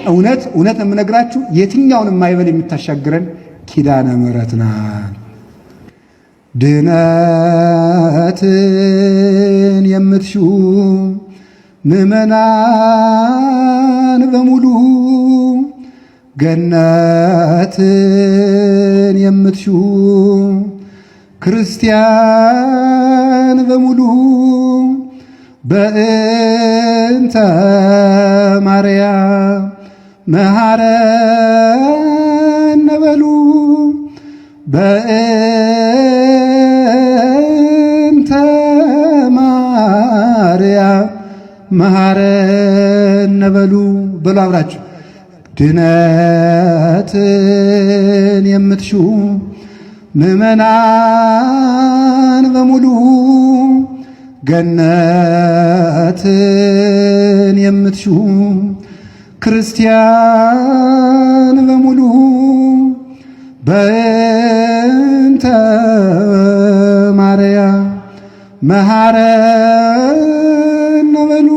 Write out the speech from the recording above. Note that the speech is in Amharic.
እውነት እውነት የምነግራችሁ የትኛውንም ማይበል የምታሻግረን ኪዳነ ምሕረት ናት። ድነትን የምትሹ ምእመናን በሙሉ ገነትን የምትሹ ክርስቲያን በሙሉ በእንተ ማርያም መሐረነ በሉ በእንተ ማርያም መሐረነ በሉ በሉ አብራችሁ ድነትን የምትሹ ምእመናን በሙሉ ገነትን የምትሹ ክርስቲያን በሙሉ በእንተ ማርያም መሐረነ በሉ